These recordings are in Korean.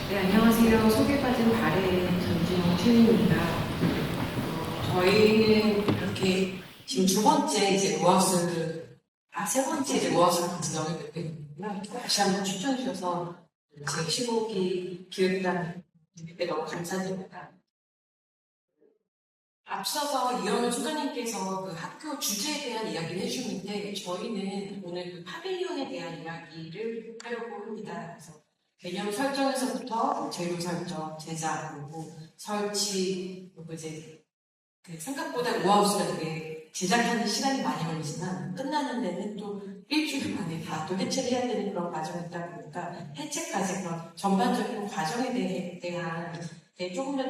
네, 안녕하세요. 소개받은 발의 전진호 팀입니다. 저희는 이렇게 지금 두 번째 이제 세 번째 이제 로하우스를 같이 진행을 되고 있는데요. 다시 한번 추천해 주셔서 제 15기 기획단에 너무 감사드립니다. 앞서서 이현우 소장님께서 그 학교 주제에 대한 이야기를 해주셨는데 저희는 오늘 그 파빌리온에 대한 이야기를 하려고 합니다. 그래서 개념 설정에서부터 재료 설정, 제작, 그리고 설치, 그리고 이제 그 생각보다 로하우스가 되게 제작하는 시간이 많이 걸리지만 끝나는 데는 또 일주일 만에 다 또 해체를 해야 되는 그런 과정이 있다 보니까 해체까지 그런 전반적인 과정에 대한 조금 더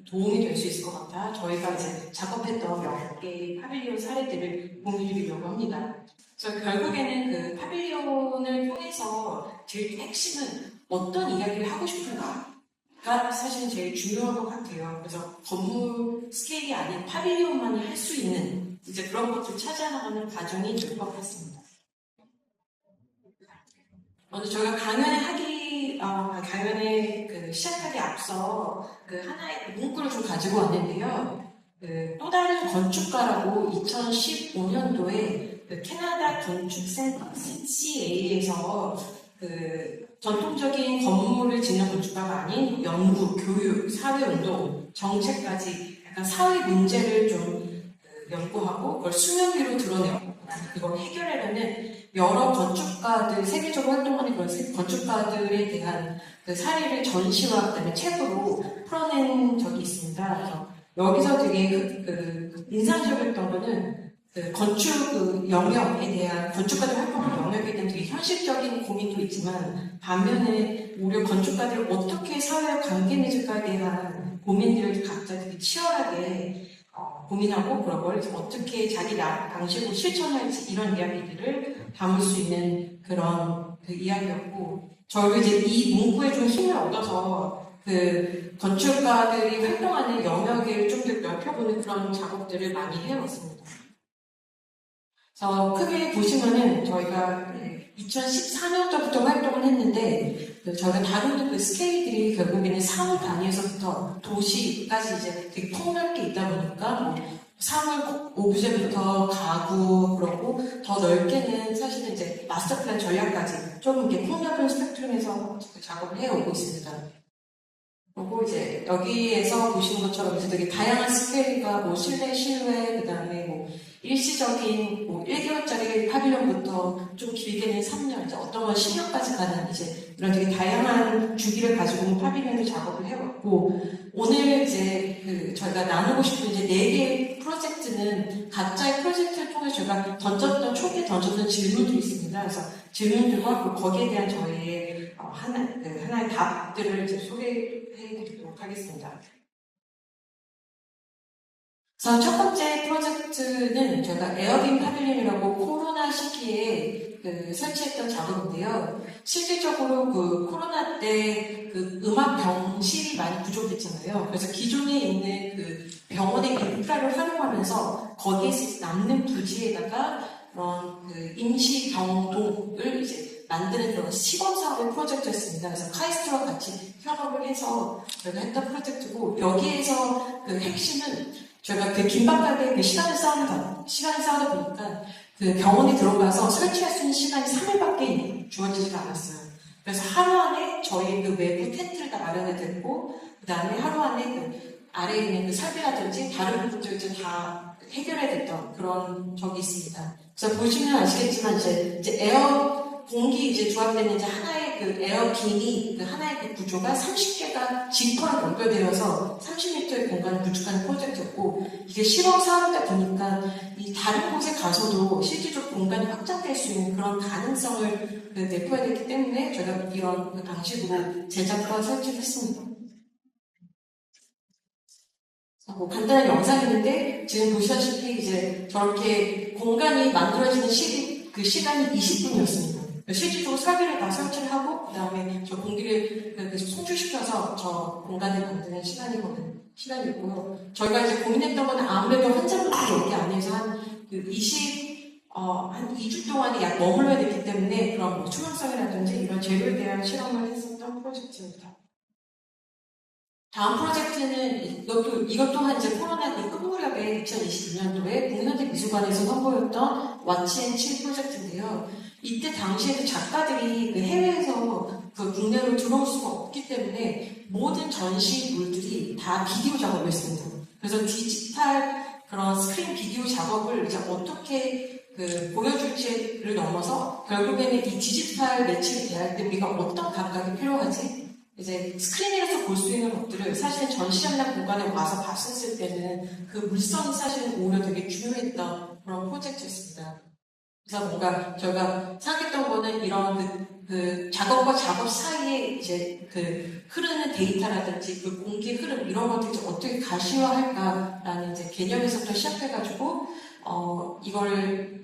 도움이 될 수 있을 것 같아 저희가 이제 작업했던 몇 개의 파빌리온 사례들을 공유드리려고 합니다. 그래서 결국에는 그 파빌리온을 통해서 제일 핵심은 어떤 이야기를 하고 싶은가가 사실은 제일 중요한 것 같아요. 그래서 건물 스케일이 아닌 파빌리온만이 할 수 있는 이제 그런 것들을 찾아나가는 과정이 될 것 같습니다. 먼저 저희가 강연에 시작하기 앞서 그 하나의 문구를 좀 가지고 왔는데요. 또 다른 건축가라고 2015년도에 그 캐나다 건축센터 CCA에서 그 전통적인 건물을 짓는 건축가가 아닌 연구, 교육, 사회운동, 정책까지 약간 사회 문제를 좀 연구하고 그걸 수면 위로 드러내고 그걸 해결하려는 여러 건축가들, 세계적으로 활동하는 그런 건축가들에 대한 그 사례를 전시와 그다음에 책으로 풀어낸 적이 있습니다. 그래서 여기서 되게 인상적이었던 거는 그 건축 영역에 대한 건축가들 활동하는 영역에 대한 되게 현실적인 고민도 있지만 반면에 오히려 건축가들이 어떻게 사회와 관계 맺을까에 대한 고민들을 각자 되게 치열하게 고민하고 그런 걸 어떻게 자기 방식으로 실천할지 이런 이야기들을 담을 수 있는 그런 그 이야기였고 저희도 이제 이 문구에 좀 힘을 얻어서 그 건축가들이 활동하는 영역을 좀 더 넓혀보는 그런 작업들을 많이 해왔습니다. 그래서 크게 보시면은 저희가 2014년도부터 활동을 했는데 저희가 다루는 그 스케일들이 결국에는 사물 단위에서부터 도시까지 이제 되게 폭넓게 있다 보니까 뭐 사물 오브제부터 가구 그러고 더 넓게는 사실은 이제 마스터 플랜 전략까지 좀 이렇게 폭넓은 스펙트럼에서 작업을 해오고 있습니다. 그리고 이제 여기에서 보시는 것처럼 이제 되게 다양한 스케일과 뭐 실내, 그다음에 뭐 일시적인 뭐 1개월짜리 파빌리온부터 좀 길게는 3년, 이제 어떤 건 10년까지 가는 이제 이런 되게 다양한 주기를 가지고 있는 파빌리온을 작업을 해왔고 오늘 이제 저희가 나누고 싶은 이제 4개의 프로젝트는 각자의 프로젝트를 통해 저희가 초기에 던졌던 질문들이 있습니다. 그래서 질문들과 거기에 대한 저희의 하나의 답들을 이제 소개해드리도록 하겠습니다. 그래서 첫 번째 프로젝트는 제가 에어빈 파빌리온이라고 코로나 시기에 설치했던 작업인데요. 실질적으로 그 코로나 때 그 음악 병실이 많이 부족했잖아요. 그래서 기존에 있는 그 병원의 인프라를 활용하면서 거기에 남는 부지에다가 그런 그 임시 병동을 이제 만드는 그런 시범 사업의 프로젝트였습니다. 그래서 카이스트와 같이 협업을 해서 저희가 했던 프로젝트고 여기에서 그 핵심은 저희가 그 긴박하게 시간을 쌓다 보니까 그 병원에 들어가서 설치할 수 있는 시간이 3일밖에 주어지지가 않았어요. 그래서 하루 안에 저희 그 외부 텐트를 다 마련해 드리고 그 다음에 하루 안에 그 아래에 있는 그 설비라든지 다른 부분들을 다 해결해 됐던 그런 적이 있습니다. 그래서 보시면 아시겠지만 이제 공기 이제 조합되는 이제 하나의 그 에어빈이 하나의 그 구조가 30개가 지퍼로 연결되어서 30m의 공간을 구축하는 프로젝트였고 이게 실험 사업이다 보니까 이 다른 곳에 가서도 실질적 공간이 확장될 수 있는 그런 가능성을 내포해야 되기 때문에 저희가 이런 방식으로 제작과 설치를 했습니다. 뭐 간단한 영상인데 지금 보시다시피 이제 저렇게 공간이 만들어지는 시간이 20분이었습니다. 실질적으로 설비를 다 설치를 하고 그 다음에 저 공기를 계속 송출시켜서 저 공간을 만드는 시간이고요. 저희가 이제 고민했던 건 아무래도 환자분들이 여기 안에서 한 2주 동안에 약 머물러야 되기 때문에 그런 뭐 투명성이라든지 이런 재료에 대한 실험을 했었던 프로젝트입니다. 다음 프로젝트는 이것 또한 이제 코로나 그 끝무렵에 2022년도에 국립현대미술관에서 선보였던 왓츠앤칠 프로젝트인데요. 이때 당시에도 작가들이 그 해외에서 그 국내로 들어올 수가 없기 때문에 모든 전시물들이 다 비디오 작업을 했습니다. 그래서 디지털 그런 스크린 비디오 작업을 이제 어떻게 그 보여줄지를 넘어서 결국에는 이 디지털 매체를 대할 때 우리가 어떤 감각이 필요하지? 이제 스크린에서 볼 수 있는 것들을 사실 전시장이나 공간에 와서 봤었을 때는 그 물성이 사실은 오히려 되게 중요했던 그런 프로젝트였습니다. 그래서 뭔가 저희가 생각했던 거는 이런 그 작업과 작업 사이에 이제 그 흐르는 데이터라든지 그 공기 흐름 이런 것들을 이제 어떻게 가시화할까라는 이제 개념에서부터 시작해가지고 이걸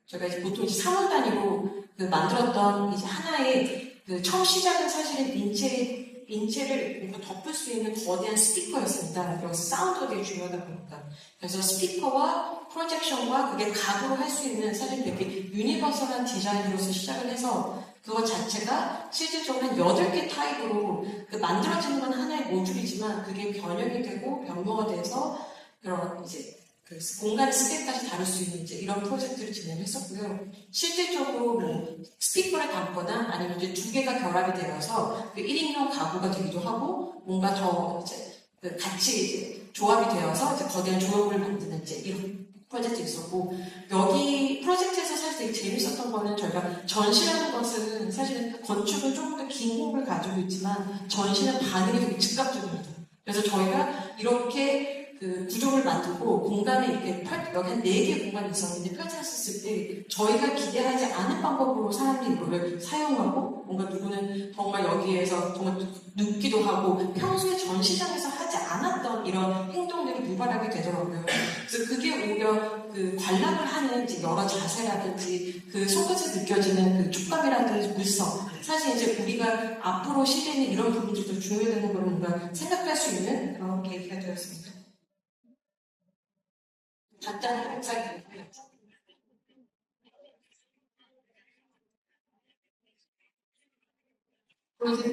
저희가 이제 보통 이제 3월 단위로 그 만들었던 이제 하나의 그 처음 시작은 사실은 인체를 뭔가 덮을 수 있는 거대한 스피커였습니다. 여기서 사운드가 되게 중요하다 보니까. 그래서 스피커와 프로젝션과 그게 각으로 할 수 있는 사실 되게 유니버설한 디자인으로서 시작을 해서 그것 자체가 실질적으로 한 8개 타입으로 그 만들어지는 건 하나의 모듈이지만 그게 변형이 되고 변모가 돼서 그런 이제 그 공간 스케일까지 다룰 수 있는 이제 이런 프로젝트를 진행했었고요. 실질적으로 뭐 스피커를 담거나 아니면 이제 2개가 결합이 되어서 그 1인용 가구가 되기도 하고 뭔가 더 이제 그 같이 이제 조합이 되어서 이제 거대한 조형을 만드는 이제 이런 프로젝트 있었고 여기 프로젝트에서 사실 되게 재밌었던 거는 저희가 전시라는 것은 사실은 건축은 조금 더 긴 호흡을 가지고 있지만 전시는 반응이 되게 즉각적입니다. 그래서 저희가 이렇게 그 구조를 만들고 공간에 이렇게 여기 한 4개 공간이 있었는데 펼쳤을 때 저희가 기대하지 않은 방법으로 사람들이 이거를 사용하고 뭔가 누구는 정말 여기에서 정말 눕기도 하고 평소에 전시장에서 하지 않았던 이런 행동들이 유발하게 되더라고요. 그래서 그게 오히려 그 관람을 하는 이제 여러 자세라든지 그 손끝에 느껴지는 그 촉감이라든지 물성 사실 이제 우리가 앞으로 시대에는 이런 부분들도 중요하다는 걸 뭔가 생각할 수 있는 그런 계기가 되었습니다. 간단한 영상이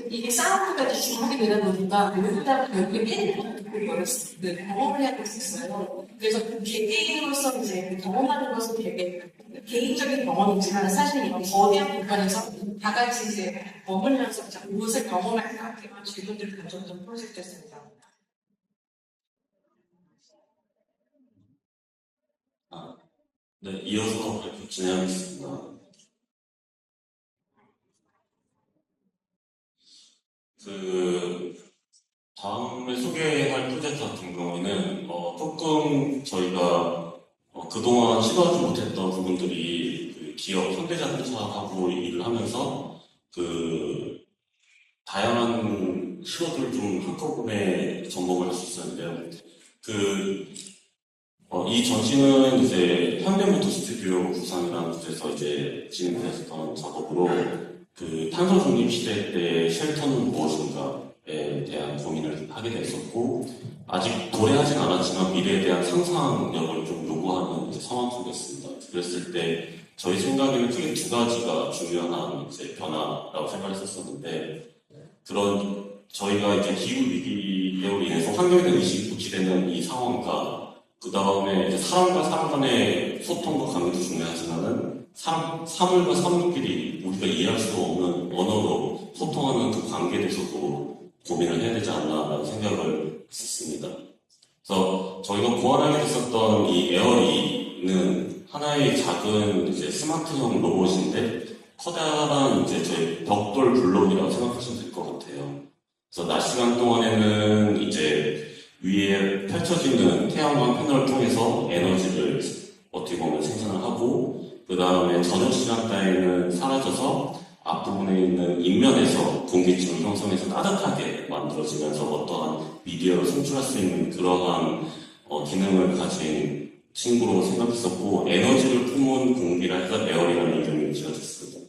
이게 사운드가 지금 하게 되다 보니까 누구나 결국에 팬을 듣고 이걸 경험을 해야 됐었어요. 그래서 그 개개인으로서 이제 그 경험하는 것은 되게 개인적인 경험이지만 사실 이런 거대한 공간에서 다 같이 이제 머물면서 이제 무엇을 경험할까 이런 질문들을 가졌던 프로젝트였습니다. 아, 네, 이어서 발표 진행하겠습니다. 그, 다음에 소개할 프로젝트 같은 경우에는, 조금 저희가, 그동안 시도하지 못했던 부분들이, 그 기업 현대자동차하고 일을 하면서, 그, 다양한 시도들을 좀 한꺼번에 접목을 할 수 있었는데요. 그, 이 전시는 이제 현대모터 스튜디오 부산이라는 곳에서 이제 진행됐던 작업으로 그 탄소 중립 시대 때 쉘터는 무엇인가에 대한 고민을 하게 됐었고 아직 도래하진 않았지만 미래에 대한 상상력을 좀 요구하는 이제 상황 속이었습니다. 그랬을 때 저희 생각에는 크게 2가지가 중요한 이제 변화라고 생각했었는데 그런 저희가 이제 기후 위기로 인해서 환경에 대한 의식이 고취되는 이 상황과 그 다음에 이제 사람과 사람 간의 소통과 관계도 중요하지만은 사물과 사물끼리 우리가 이해할 수 없는 언어로 소통하는 그 관계에 대해서도 고민을 해야 되지 않나라는 생각을 했었습니다. 그래서 저희가 고안하게 됐었던 이 에어리는 하나의 작은 이제 스마트형 로봇인데 커다란 이제 저희 벽돌 블록이라고 생각하시면 될 것 같아요. 그래서 낮 시간 동안에는 이제 위에 펼쳐지는 태양광 패널을 통해서 에너지를 어떻게 보면 생산을 하고 그 다음에 저녁 시간대에는 사라져서 앞부분에 있는 인면에서 공기층을 형성해서 따뜻하게 만들어지면서 어떠한 미디어를 송출할 수 있는 그러한 기능을 가진 친구로 생각했었고 에너지를 품은 공기라 해서 에어리라는 이름이 지어졌습니다.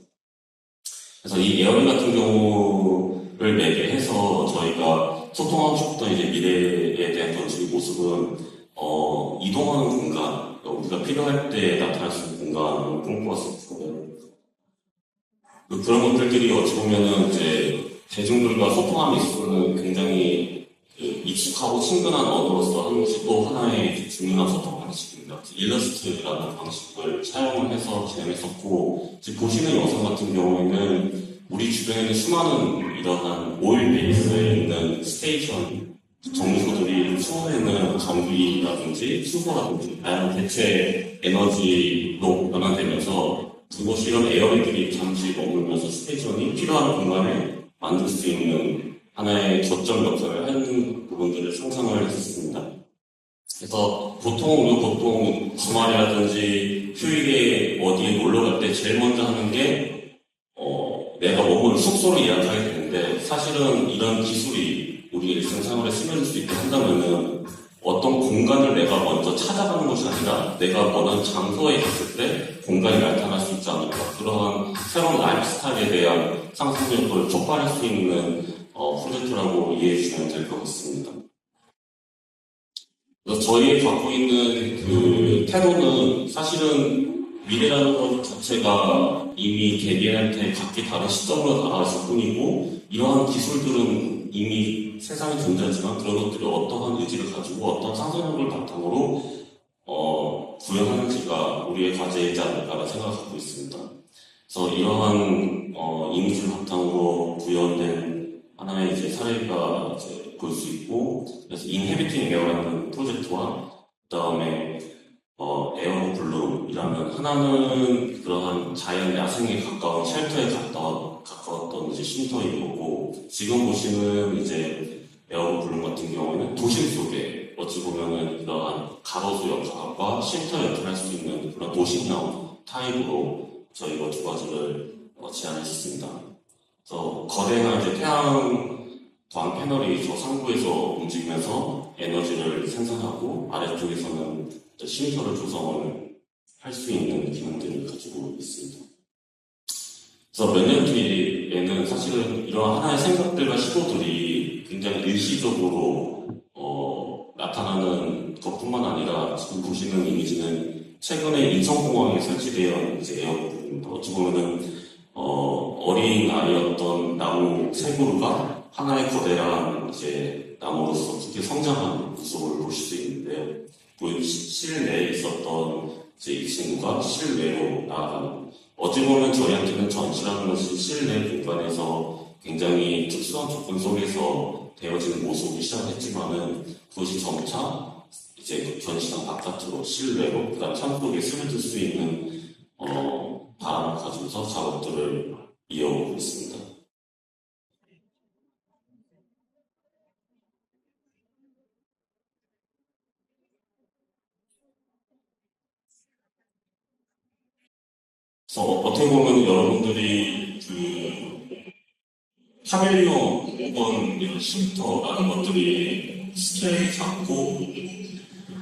그래서 이 에어리 같은 경우를 매개해서 저희가 소통하고 싶었던 이제 미래에 대한 건축의 모습은 이동하는 공간, 우리가 필요할 때 나타날 수 있는 공간을 꿈꿔왔었고요. 그런 것들이 어찌 보면은 이제 대중들과 소통함에 있어서는 굉장히 익숙하고 친근한 언어로서 하는 것이 또 하나의 중요한 소통 방식입니다. 일러스트라는 방식을 사용을 해서 진행했었고, 지금 보시는 영상 같은 경우에는 우리 주변에는 수많은 이러한 오일 베이스에 있는 스테이션 정수들이 추후에는 전기라든지 수소라든지 다양한 대체 에너지로 변환되면서 그것이 이런 에어리들이 잠시 머물면서 스테이션이 필요한 공간에 만들 수 있는 하나의 저점 역할을 하는 부분들을 상상을 했었습니다. 그래서 보통 주말이라든지 휴일에 어디에 놀러 갈 때 제일 먼저 하는 게 내가 머무는 숙소를 예약하게 되는데, 사실은 이런 기술이 우리 일상생활에 스며들 수 있게 한다면은 어떤 공간을 내가 먼저 찾아가는 것이 아니라 내가 원하는 장소에 갔을 때 공간이 나타날 수 있지 않을까, 그러한 새로운 라이프 스타일에 대한 상상력을 촉발할 수 있는 프로젝트라고 이해해 주시면 될 것 같습니다. 그래서 저희 갖고 있는 그 태도는 사실은 미래라는 것 자체가 이미 개개인한테 각기 다른 시점으로 다가왔을 뿐이고, 이러한 기술들은 이미 세상에 존재하지만 그런 것들이 어떠한 의지를 가지고 어떤 상상력을 바탕으로 구현하는지가 우리의 과제이지 않을까라 생각하고 있습니다. 그래서 이러한 이미지를 바탕으로 구현된 하나의 이제 사례가 이제 볼 수 있고, 그래서 인헤비팅 에어라는 프로젝트와 그다음에 에어 블룸이라는, 하나는 그러한 자연 야생에 가까운 쉘터에 가까웠던 이제 쉼터이고, 지금 보시는 이제 에어 블룸 같은 경우에는 도심 속에 어찌 보면은 그러한 가로수 역할과 쉼터 역할을 할 수 있는 그런 도심형 타입으로 저희가 두 가지를 제안했습니다. 그래서 거대한 이제 태양광 패널이 저 상부에서 움직이면서 에너지를 생산하고, 아래쪽에서는 쉼터를 조성을 할 수 있는 기능들을 가지고 있습니다. 그래서 몇 년 뒤에는 사실은 이런 하나의 생각들과 시도들이 굉장히 일시적으로 나타나는 것뿐만 아니라, 지금 보시는 이미지는 최근에 인천공항에 설치되어 이제 에어컨입니다. 어찌 보면은 어린 아이였던 나무 세 그루가 하나의 거대한 이제 나무로서 크게 성장한 모습을 보실 수 있는데요. 실내에 있었던 이제 이 친구가 실외로 나아가는, 어찌 보면 저희한테는 전시라는 것이 실내 공간에서 굉장히 특수한 조건 속에서 되어지는 모습이 시작했지만은, 그것이 점차 이제 전시장 바깥으로 실내로, 그다음 창속에 스며들 수 있는 바람을 가지고서 작업들을 이어오고 있습니다. 그래서 어떻게 보면 여러분들이 파밀리온 혹은 이런 쉼터라는 것들이 스케일이 작고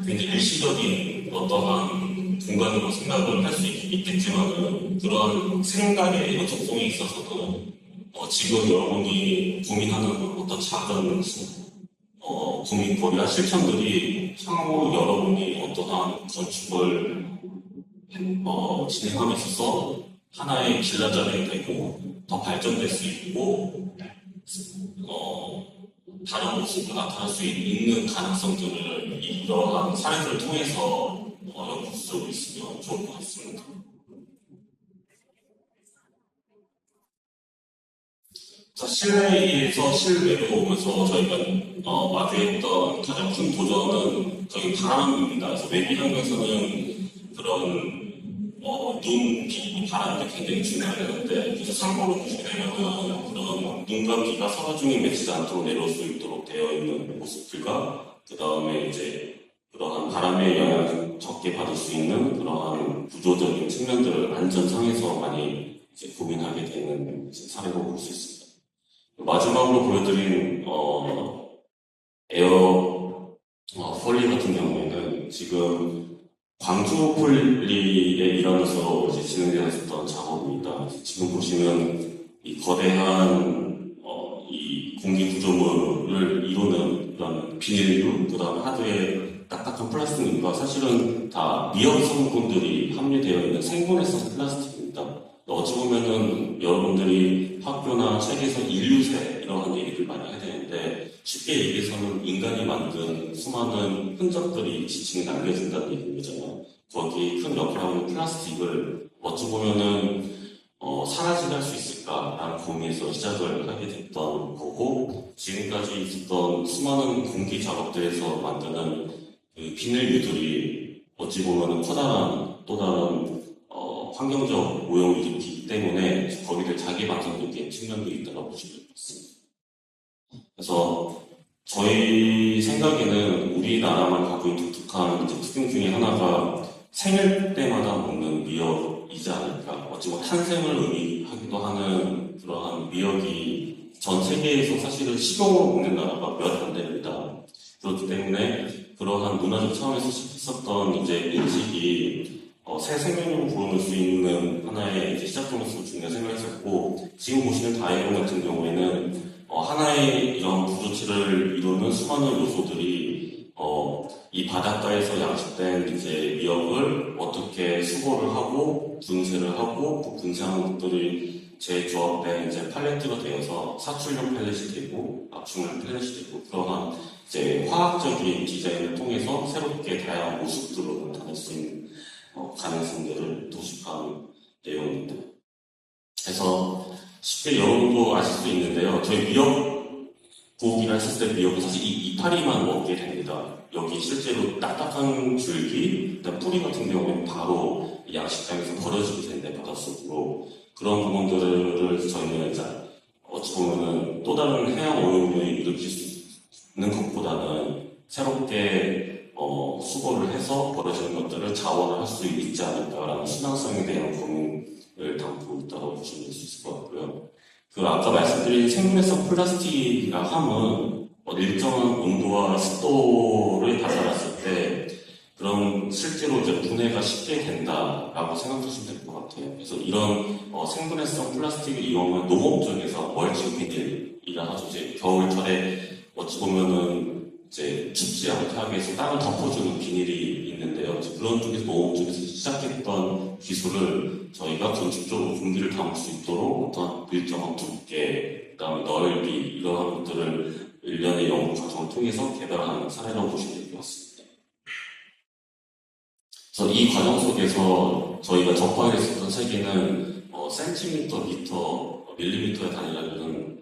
굉장히 일시적인 어떠한 공간으로 생각을 할 수 있겠지만, 그러한 생각의 연속성에 있어서도 지금 여러분이 고민하는 어떤 작은 고민거리와 실천들이 향후 여러분이 어떠한 건축을 진행함에 있어서 하나의 길라잡이가 되고 더 발전될 수 있고 다른 모습으로 나타날 수 있는 가능성들을 이러한 사례들을 통해서 연구할 수 있으면 좋을 것 같습니다. 자, 실내에서 실외로 오면서 저희가 마주했던 가장 큰 도전은 저희 바람입니다. 그래서 외기 환경에서는 그런 눈, 비, 바람이 굉장히 중요하는데, 그래서 참고로 보시게 되면은 그런 눈과 비가 서로 중에 맺히지 않도록 내려올 수 있도록 되어 있는 모습들과, 그 다음에 이제 그러한 바람의 영향을 적게 받을 수 있는 그러한 구조적인 측면들을 안전상에서 많이 이제 고민하게 되는 사례로 볼 수 있습니다. 마지막으로 보여드린 에어 폴리 같은 경우에는 지금 광주 폴리에 일하면서 이제 진행되었던 작업입니다. 지금 보시면 이 거대한 이 공기 구조물을 이루는 그런 비닐류, 그다음 하드의 딱딱한 플라스틱과 사실은 다 미연 성분들이 함유되어 있는 생분해성 플라스틱입니다. 어찌 보면은 여러분들이 학교나 책에서 인류세 이러한 얘기를 많이 해야 되는데, 쉽게 얘기해서는 인간이 만든 수많은 흔적들이 지층에 남겨진다는 얘기인 거잖아요. 거기 큰 역할을 하는 플라스틱을 어찌 보면은 사라지게 할 수 있을까라는 고민에서 시작을 하게 됐던 거고, 지금까지 있었던 수많은 공기 작업들에서 만드는 그 비닐류들이 어찌 보면은 커다란 또 다른 환경적 오염을 일으키기 때문에 거기에 자기 반성적인 측면도 있다고 보시면 됩니다. 그래서 저희 생각에는 우리나라만 갖고 있는 독특한 이제 특징 중에 하나가 생일 때마다 먹는 미역이지 않을까. 어찌 보면 탄생을 의미하기도 하는 그러한 미역이 전 세계에서 사실은 식용으로 먹는 나라가 몇 안 됩니다. 그렇기 때문에 그러한 문화적 차원에서 시켰었던 이제 인식이 새 생명으로 부르는 수 있는 하나의 이제 시작점으로서 중요한 생각했었고, 지금 보시는 다이어론 같은 경우에는 하나의 이런 부조치를 이루는 수많은 요소들이 이 바닷가에서 양식된 이제 미역을 어떻게 수거를 하고 분쇄를 하고 그 분쇄한 것들이 재조합된 이제 팔레트가 되어서 사출용 팔렛이 되고 압축용 팔렛이 되고 그러한 이제 화학적인 디자인을 통해서 새롭게 다양한 모습들로 나타낼 수 있는 가능성들을 도식한 내용입니다. 그래서 쉽게 여러분도 아실 수 있는데요. 저희 미역국이라 했을 때 미역은 사실 이 이파리만 먹게 됩니다. 여기 실제로 딱딱한 줄기, 그다음 뿌리 같은 경우는 바로 양식장에서 버려지게 되는데 바닷속으로 그런 부분들을 저희는 이제 어찌 보면은 또 다른 해양 오염을 일으킬 수 있는 것보다는 새롭게 수거를 해서 버려지는 것들을 자원을 할 수 있지 않을까라는 신앙성에 대한 고민을 담고 있다고 보시면 수 있을 것 같고요. 그 아까 말씀드린 생분해성 플라스틱이나 함은 일정한 온도와 습도를 다살았을 때 그런 실제로 이제 분해가 쉽게 된다라고 생각하시면 될 것 같아요. 그래서 이런 생분해성 플라스틱을 이용한 농업 쪽에서 멀칭 비닐이라 하죠. 이제 겨울철에 어찌 보면은 이제 춥지 않게 하기 위해서 땅을 덮어주는 비닐이 있는데요. 그런 쪽에서 농업 쪽에서 시작했던 기술을 저희가 건축적으로 공기를 담을 수 있도록 어떤 일정한 두께, 그다음에 넓이 이러한 것들을 일련의 연구 과정을 통해서 개발하는 사례라고 보시면 될 것 같습니다. 그래서 이 과정 속에서 저희가 접하게 됐었던 세계는 센티미터, 미터, 밀리미터의 단위라는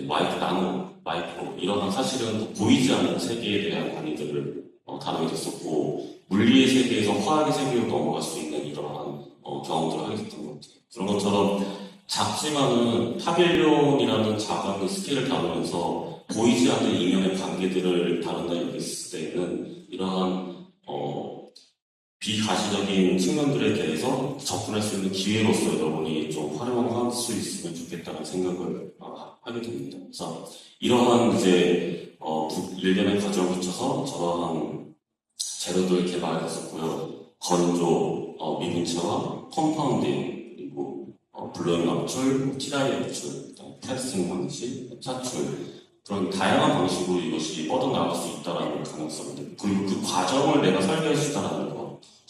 마이크, 나노, 마이크로 이러한 사실은 보이지 않는 세계에 대한 단위들을 다루게 됐었고 물리의 세계에서 화학의 세계로 넘어갈 수 있는 이러한 경험들을 하게 됐던 것 같아요. 그런 것처럼 작지만은 파빌론이라는 작은 스케일을 다루면서 보이지 않는 이면의 관계들을 다룬다 이렇게 했을 때는 이러한 비가시적인 측면들에 대해서 접근할 수 있는 기회로서 여러분이 좀 활용할 수 있으면 좋겠다는 생각을 하게 됩니다. 그래서 이러한 이제 일련의 과정을 거쳐서 저러한 재료들 개발했었고요. 건조, 미분체화, 컴파운딩, 그리고 블로잉 압출, 티라이 압출, 테스팅 방식, 차출 그런 다양한 방식으로 이것이 뻗어나갈 수 있다는 가능성들 그리고 그 과정을 내가 설계할 수 있다는 것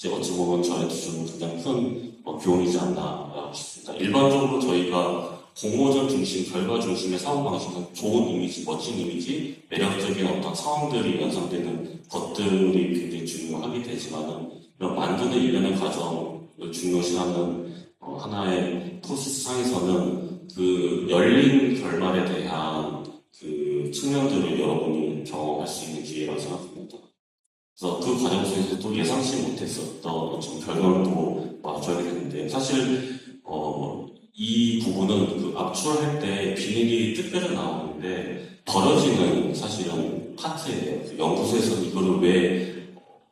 어찌 보면 저의 기준은 가장 큰 교훈이지 않나 싶습니다. 일반적으로 저희가 공모전 중심, 결과 중심의 사고 방식은 좋은 이미지, 멋진 이미지, 매력적인 어떤 상황들이 연상되는 것들이 굉장히 중요하게 되지만은 이런 만드는 일련의 과정을 중요시하는 하나의 프로세스 상에서는 그 열린 결말에 대한 그 측면들을 여러분이 경험할 수 있는 기회라고 생각합니다. 그래서 그 과정 속에서도 예상치 못했었던 좀 결과물도 마주하게 되는데 사실 이 부분은 그 압출할 때 비닐이 특별히 나오는데 버려지는 사실은 파트예요. 그 연구소에서 이거를 왜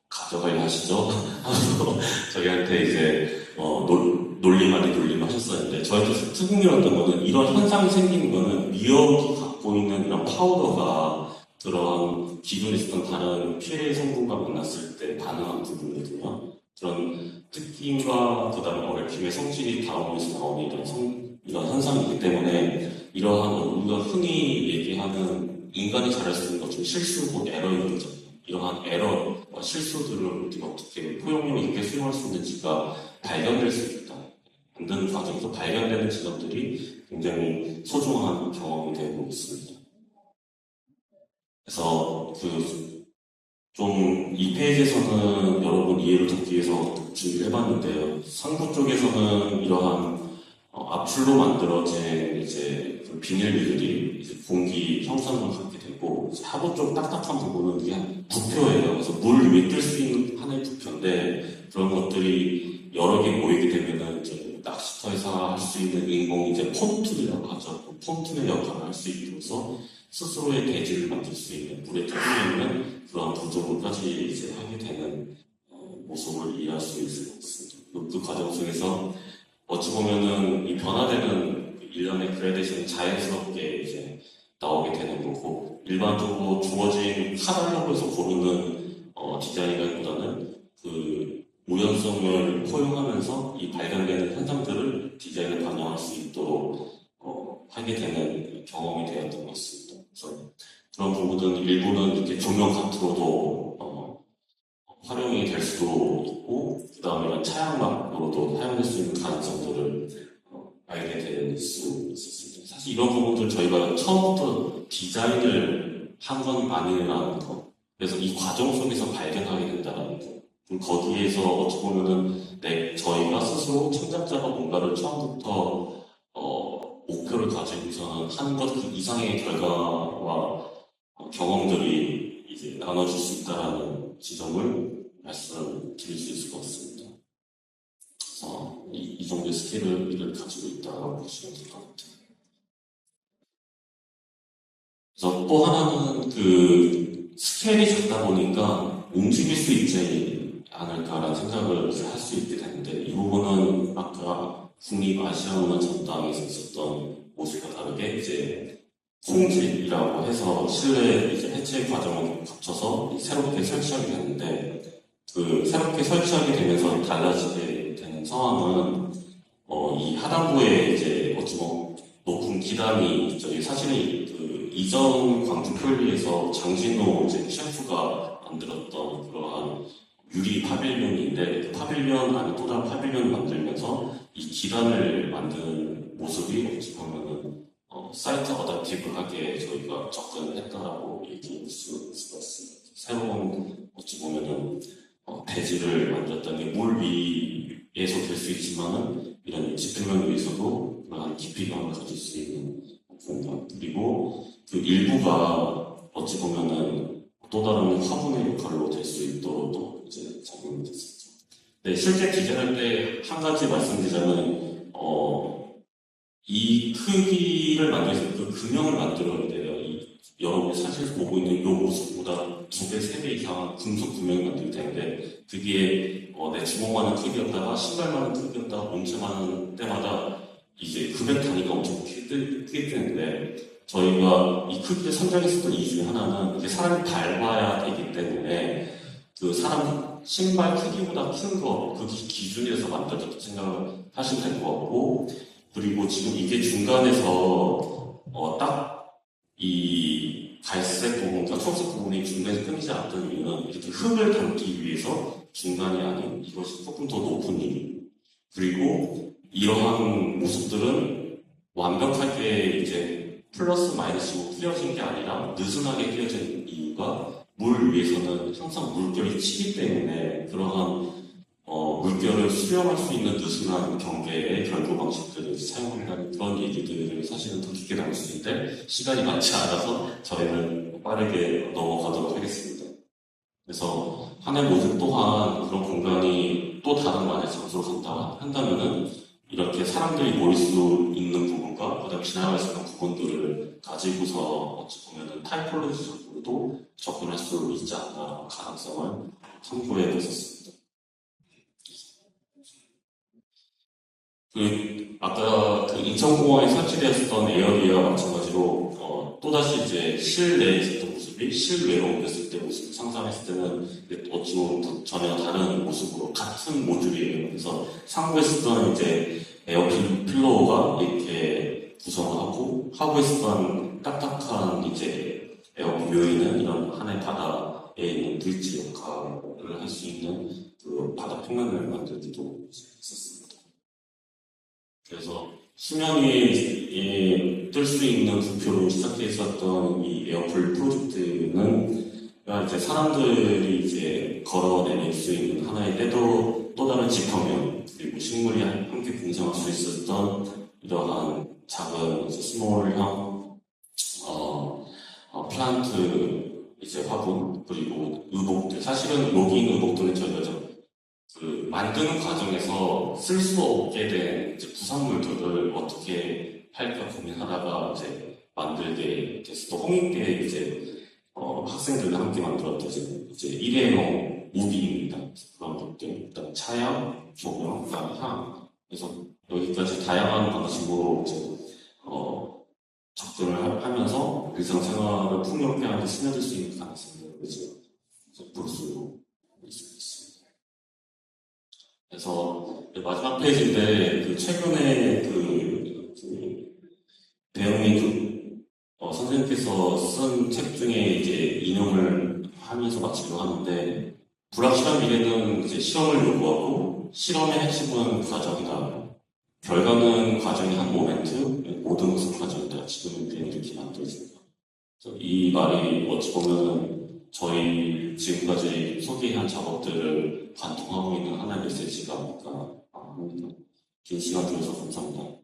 가져가려 하시죠? 하면서 저희한테 이제 논림 아닌 논림 하셨었는데 저희한테 특징이었던 거는 이런 현상이 생기는 거는 미역이 갖고 있는 이런 파우더가 그런 기존에 있었던 다른 피해 성분과 만났을 때 반응한 부분이거든요. 그런 특징과 그 다음에 얽힘의 성질이 닿으면서 나오는 이런 현상이기 때문에 이러한 우리가 흔히 얘기하는 인간이 잘할 수 있는 것중 실수고 에러인 거죠. 이러한 에러, 실수들을 우리가 어떻게 포용력 있게 수용할 수 있는지가 발견될 수 있다. 만드는 과정에서 발견되는 지점들이 굉장히 소중한 경험이 되고 있습니다. 그래서 좀 이 페이지에서는 여러분 이해를 돕기 위해서 준비를 해봤는데요. 상부 쪽에서는 이러한 압출로 만들어진 이제 그 비닐미들이 이제 공기 형성을 갖게 되고, 이제 하부 쪽 딱딱한 부분은 이게 부표예요. 그래서 물 위에 뜰 수 있는 하나의 부표인데, 그런 것들이 여러 개 모이게 되면은 이제 낚시터에서 할 수 있는 인공 이제 폰툰이라고 하죠. 그 폰툰의 역할을 할 수 있어서 스스로의 대지를 만들 수 있는, 물에 떠 있는 그런 구조물까지 이제 하게 되는 모습을 이해할 수 있을 것 같습니다. 그 과정 속에서 어찌 보면은 이 변화되는 일련의 그레데이션이 자연스럽게 이제 나오게 되는 거고, 일반적으로 주어진 카탈로그에서 고르는 디자인이라기보다는 그 우연성을 포용하면서 이 발견되는 현상들을 디자인에 반영할 수 있도록 하게 되는 경험이 되었던 것 같습니다. 그래서 그런 부분은 일부는 이렇게 조명 같으로도 활용이 될 수도 있고, 그 다음에 이런 차양막으로도 사용할 수 있는 가능성들을 알게 될 수 있었습니다. 사실 이런 부분들 저희가 처음부터 디자인을 한 건 아니라는 거, 그래서 이 과정 속에서 발견하게 된다는 거, 그리고 거기에서 어찌 보면은 저희가 스스로 창작자가 뭔가를 처음부터 목표를 가지고서는 하는 것 그 이상의 결과와 경험들이 이제 나눠질 수 있다는 지점을 말씀드릴 수 있을 것 같습니다. 그래서 이 정도의 스케일을 가지고 있다고 보시면 될 것 같아요. 그래서 또 하나는 그 스케일이 작다 보니까 움직일 수 있지 않을까라는 생각을 할 수 있게 되는데, 이 부분은 아까 국립아시아문화전당에서 있었던 모습과 다르게 이제 콩질이라고 해서 실내 이제 해체 과정을 거쳐서 새롭게 설치하게 되는데, 그 새롭게 설치하게 되면서 달라지게 되는 상황은 이 하단부에 이제 어찌 보면 높은 기단이 저희 사실은 그 이전 광주편리에서 장진호 이제 셰프가 만들었던 그러한 유리 파빌리온인데, 그 파빌리온 안에 또 다른 파빌리온을 만들면서 이 기단을 만드는 모습이 어찌 보면은 사이트 어댑티브하게 저희가 접근을 했다라고 얘기할 수 있을 것 같습니다. 새로운 어찌 보면은 대지를 만들었다는 게 물 위에서 될 수 있지만은 이런 지표면 위에서도 그러한 깊이감을 가질 수 있는 공간, 그리고 그 일부가 어찌 보면은 또 다른 화분의 역할로 될 수 있도록 또 이제 작용이 됐었죠. 네, 실제 디자인할 때 한 가지 말씀드리자면 이 크기를 만들어서 그 금형을 만들어야 돼요. 여러분이 사진에서 보고 있는 이 모습보다 2배, 3배 이상한 금속 금형을 만들게 되는데, 그게 내 주먹만한 크기였다가 신발만한 크기였다가 몸체만한 때마다 이제 금액 단위가 엄청 크게 되는데, 저희가 이 크기를 선정했었던 이유 중에 하나는 이게 사람이 밟아야 되기 때문에 그 사람 신발 크기보다 큰 거, 그 기준에서 만들어졌다고 생각을 하시면 될 것 같고, 그리고 지금 이게 중간에서 딱 이 갈색 부분과 초록색 부분이 중간에서 끊이지 않던 이유는 이렇게 흙을 담기 위해서 중간이 아닌 이것이 조금 더 높은 이유, 그리고 이러한 모습들은 완벽하게 이제 플러스 마이너스로 끼어진 게 아니라 느슨하게 끼어진 이유가 물 위에서는 항상 물결이 치기 때문에 그러한 물결을 수렴할 수 있는 느슨한 경계의 결구 방식들을 사용한다는 그런 얘기들을 사실은 더 깊게 나눌 수 있는데 시간이 많지 않아서 저희는 빠르게 넘어가도록 하겠습니다. 그래서 하나의 모습 또한 그런 공간이 또 다른 만의 장소로 한다면은 이렇게 사람들이 모일 수 있는 부분과 그다음 지나갈 수 있는 부분들을 가지고서 어찌 보면은 타이폴로지적으로도 접근할 수 있지 않나 가능성을 참고해 보셨습니다. 아까 그 인천공항에 설치되었던 에어리와 마찬가지로 또다시 이제 실내에 있었던 모습이 실외로 옮겼을 때 모습을 상상했을 때는 어찌 보면 전혀 다른 모습으로 같은 모듈이에요. 그래서 상부에 있었던 이제 에어필로우가 이렇게 구성을 하고 하부에 있었던 딱딱한 이제 에어비오이는 이런 하나의 바다에 있는 브릿지 역할을 할 수 있는 그 바다 표면을 만들기도 했었습니다. 그래서 수면 위에 뜰 수 있는 부표로 시작해 있었던 이 에어풀 프로젝트는 정말 이제 사람들이 이제 걸어내릴 수 있는 하나의 또 다른 지평면, 그리고 식물이 함께 공생할 수 있었던 이러한 작은 이제 스몰형 플란트 이제 화분, 그리고 의복들. 사실은 여기 있는 의복들은 저희가 그 만드는 과정에서 쓸 수 없게 된 이제 부산물들을 어떻게 할까 고민하다가 이제 만들게 됐어. 홍익대 이제 학생들과 함께 만들었던 이제 일회용 무기입니다. 그런 것들, 일단 차양, 조명, 그다음 향. 그래서 여기까지 다양한 방식으로 이제 접근을 하면서 일상생활을 풍요롭게 하는데 스며들 수 있는 가능성을 이제 볼 수 있습니다. 그래서 마지막 페이지인데 그 최근에 배영민 선생님께서 쓴 책 중에 이제 인용을 하면서 마치려고 하는데, 불확실한 미래는 이제 시험을 요구하고 실험의 핵심은 과정이다. 결과는 과정이 한 모멘트, 모든 것은 과정이다. 지금 이렇게 만들어집니다. 이 말이 어찌 보면 저희 지금까지 소개한 작업들을 관통하고 있는 하나의 메시지가 아닐까 합니다. 긴 시간 들어서 감사합니다.